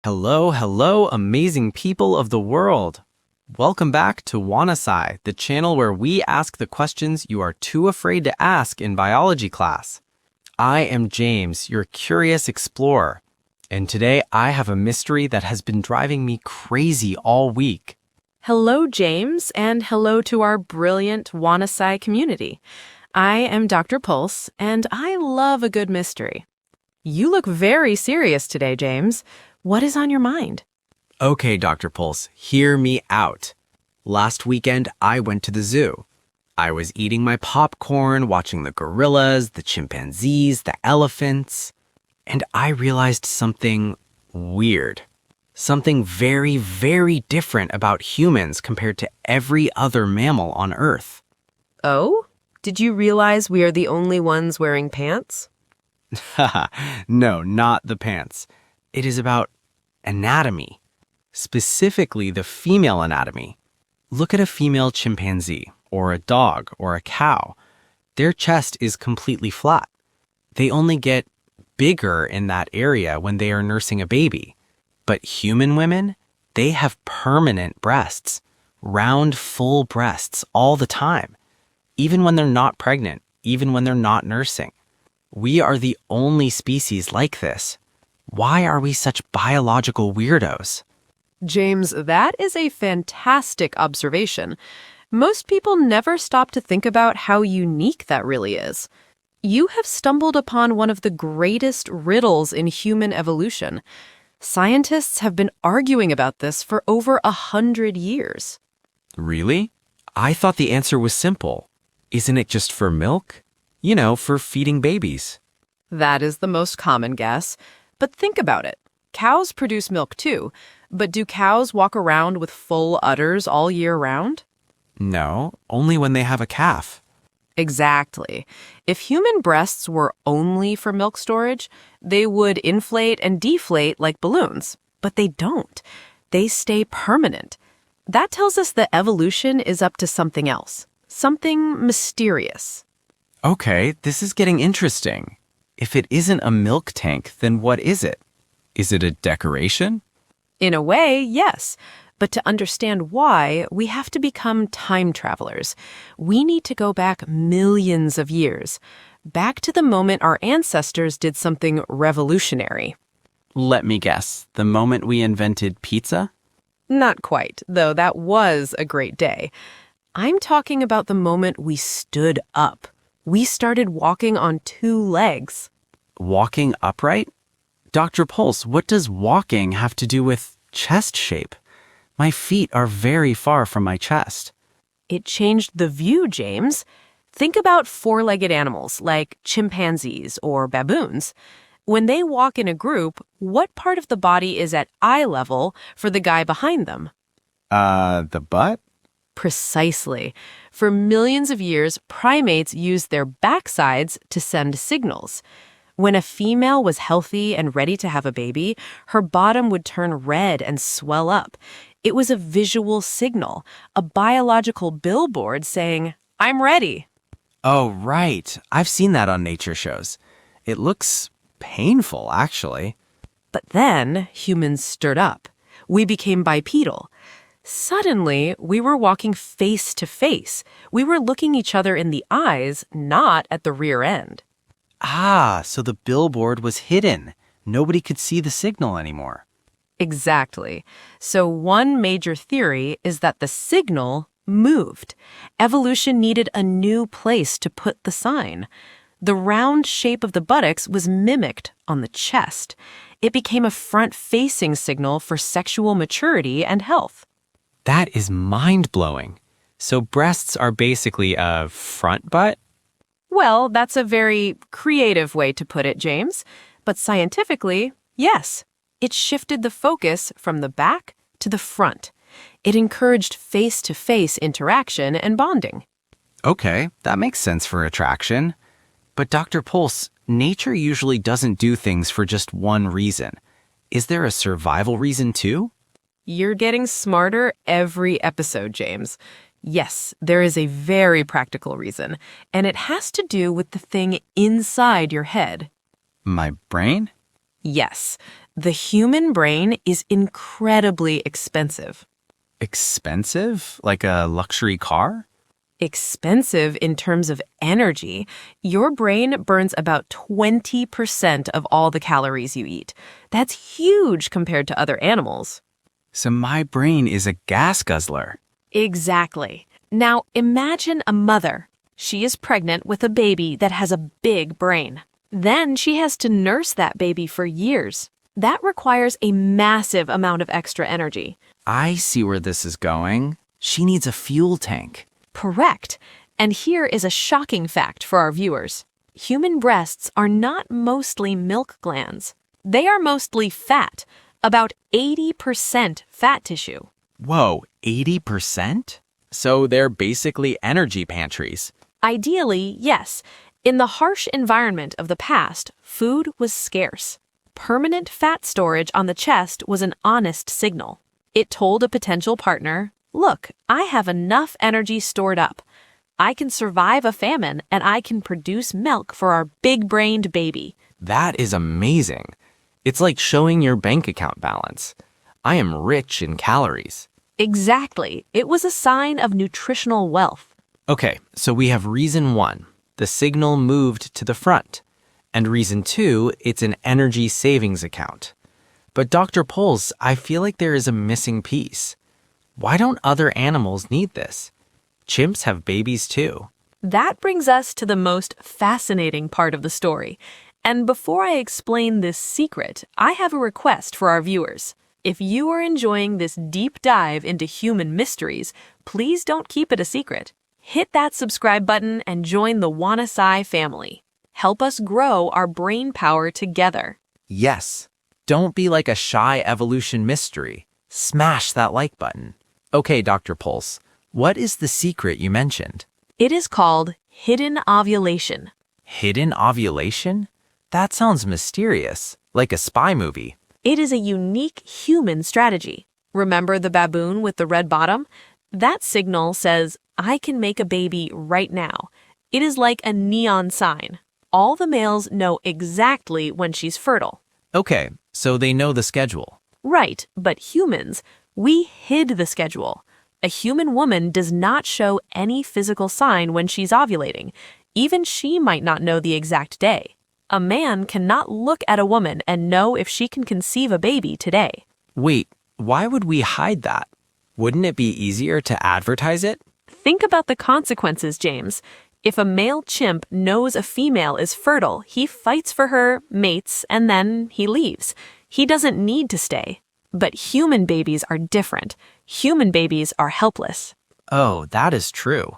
Hello, hello, amazing people of the world. Welcome back to Wanna Sci, the channel where we ask the questions you are too afraid to ask in biology class. I am James, your curious explorer, and today I have a mystery that has been driving me crazy all week. Hello, James, and hello to our brilliant Wanna Sci community. I am Dr. Pulse, and I love a good mystery. You look very serious today, James. What is on your mind? Okay, Dr. Pulse, hear me out. Last weekend, I went to the zoo. I was eating my popcorn, watching the gorillas, the chimpanzees, the elephants, and I realized something weird. Something very, very different about humans compared to every other mammal on Earth. Oh? Did you realize we are the only ones wearing pants? Haha, no, not the pants. It is about anatomy, specifically the female anatomy. Look at a female chimpanzee, or a dog, or a cow. Their chest is completely flat. They only get bigger in that area when they are nursing a baby. But human women, they have permanent breasts, round, full breasts all the time, even when they're not pregnant, even when they're not nursing. We are the only species like this. Why are we such biological weirdos? James, that is a fantastic observation. Most people never stop to think about how unique that really is. You have stumbled upon one of the greatest riddles in human evolution. Scientists have been arguing about this for over 100 years. Really? I thought the answer was simple. Isn't it just for milk? You know, for feeding babies. That is the most common guess. But think about it. Cows produce milk too, but do cows walk around with full udders all year round? No, only when they have a calf. Exactly. If human breasts were only for milk storage, they would inflate and deflate like balloons. But they don't. They stay permanent. That tells us that evolution is up to something else, something mysterious. Okay, this is getting interesting. If it isn't a milk tank, then what is it? Is it a decoration? In a way, yes. But to understand why, we have to become time travelers. We need to go back millions of years, back to the moment our ancestors did something revolutionary. Let me guess, the moment we invented pizza? Not quite, though that was a great day. I'm talking about the moment we stood up. We started walking on two legs. Walking upright? Dr. Pulse, what does walking have to do with chest shape? My feet are very far from my chest. It changed the view, James. Think about four-legged animals like chimpanzees or baboons. When they walk in a group, what part of the body is at eye level for the guy behind them? The butt? Precisely. For millions of years, primates used their backsides to send signals. When a female was healthy and ready to have a baby, her bottom would turn red and swell up. It was a visual signal, a biological billboard saying, "I'm ready." Oh, right. I've seen that on nature shows. It looks painful, actually. But then humans stirred up. We became bipedal. Suddenly, we were walking face to face. We were looking each other in the eyes, not at the rear end. Ah, so the billboard was hidden. Nobody could see the signal anymore. Exactly. So one major theory is that the signal moved. Evolution needed a new place to put the sign. The round shape of the buttocks was mimicked on the chest. It became a front-facing signal for sexual maturity and health. That is mind-blowing. So breasts are basically a front butt? Well, that's a very creative way to put it, James. But scientifically, yes. It shifted the focus from the back to the front. It encouraged face-to-face interaction and bonding. Okay, that makes sense for attraction. But Dr. Pulse, nature usually doesn't do things for just one reason. Is there a survival reason too? You're getting smarter every episode, James. Yes, there is a very practical reason, and it has to do with the thing inside your head. My brain? Yes, The human brain is incredibly expensive. Expensive? Like a luxury car? Expensive in terms of energy. Your brain burns about 20% of all the calories you eat. That's huge compared to other animals. So my brain is a gas guzzler. Exactly. Now imagine a mother. She is pregnant with a baby that has a big brain. Then she has to nurse that baby for years. That requires a massive amount of extra energy. I see where this is going. She needs a fuel tank. Correct. And here is a shocking fact for our viewers. Human breasts are not mostly milk glands. They are mostly fat, about 80% fat tissue. Whoa, 80%? So they're basically energy pantries. Ideally, yes. In the harsh environment of the past, food was scarce. Permanent fat storage on the chest was an honest signal. It told a potential partner, look, I have enough energy stored up. I can survive a famine and I can produce milk for our big-brained baby. That is amazing. It's like showing your bank account balance. I am rich in calories. Exactly. It was a sign of nutritional wealth. Okay, so we have reason 1. The signal moved to the front. And reason 2, it's an energy savings account. But Dr. Pols, I feel like there is a missing piece. Why don't other animals need this? Chimps have babies too. That brings us to the most fascinating part of the story. And before I explain this secret, I have a request for our viewers. If you are enjoying this deep dive into human mysteries, please don't keep it a secret. Hit that subscribe button and join the Wanna Sci family. Help us grow our brain power together. Yes. Don't be like a shy evolution mystery. Smash that like button. Okay, Dr. Pulse, what is the secret you mentioned? It is called hidden ovulation. Hidden ovulation? That sounds mysterious, like a spy movie. It is a unique human strategy. Remember the baboon with the red bottom? That signal says, I can make a baby right now. It is like a neon sign. All the males know exactly when she's fertile. Okay, so they know the schedule. Right, but humans, we hid the schedule. A human woman does not show any physical sign when she's ovulating. Even she might not know the exact day. A man cannot look at a woman and know if she can conceive a baby today. Wait, why would we hide that? Wouldn't it be easier to advertise it? Think about the consequences, James. If a male chimp knows a female is fertile, he fights for her, mates, and then he leaves. He doesn't need to stay. But human babies are different. Human babies are helpless. Oh, that is true.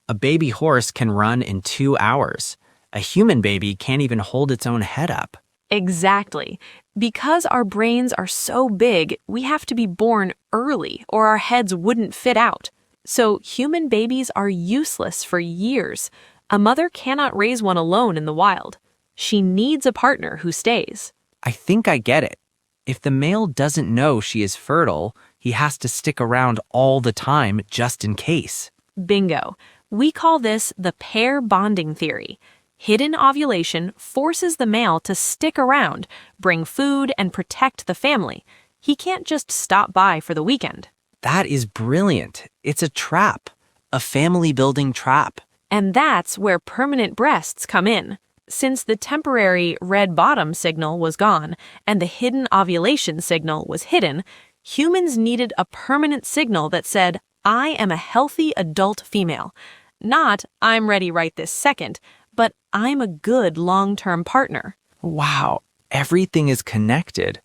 A baby horse can run in 2 hours. A human baby can't even hold its own head up. Exactly. Because our brains are so big, we have to be born early or our heads wouldn't fit out. So human babies are useless for years. A mother cannot raise one alone in the wild. She needs a partner who stays. I think I get it. If the male doesn't know she is fertile, he has to stick around all the time just in case. Bingo. We call this the pair bonding theory. Hidden ovulation forces the male to stick around, bring food, and protect the family. He can't just stop by for the weekend. That is brilliant. It's a trap. A family-building trap. And that's where permanent breasts come in. Since the temporary red bottom signal was gone and the hidden ovulation signal was hidden, humans needed a permanent signal that said, I am a healthy adult female. Not, I'm ready right this second, but I'm a good long-term partner. Wow, everything is connected.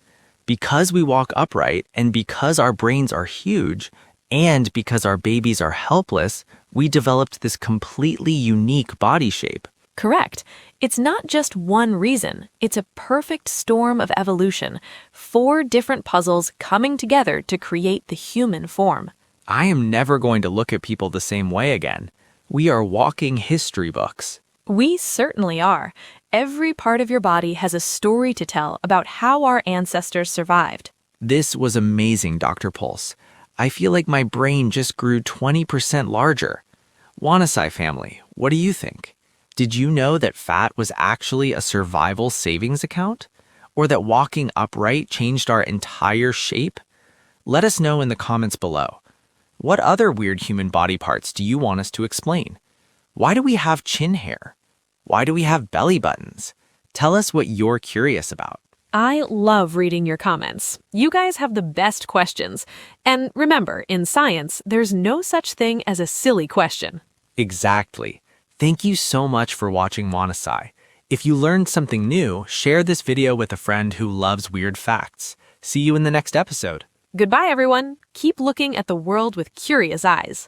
Because we walk upright and because our brains are huge and because our babies are helpless, we developed this completely unique body shape. Correct. It's not just one reason. It's a perfect storm of evolution. 4 different puzzles coming together to create the human form. I am never going to look at people the same way again. We are walking history books. We certainly are. Every part of your body has a story to tell about how our ancestors survived. This was amazing, Dr. Pulse. I feel like my brain just grew 20% larger. Wanna Sci family, what do you think? Did you know that fat was actually a survival savings account? Or that walking upright changed our entire shape? Let us know in the comments below. What other weird human body parts do you want us to explain? Why do we have chin hair? Why do we have belly buttons? Tell us what you're curious about. I love reading your comments. You guys have the best questions. And remember, in science, there's no such thing as a silly question. Exactly. Thank you so much for watching Wanna Sci. If you learned something new, share this video with a friend who loves weird facts. See you in the next episode. Goodbye, everyone. Keep looking at the world with curious eyes.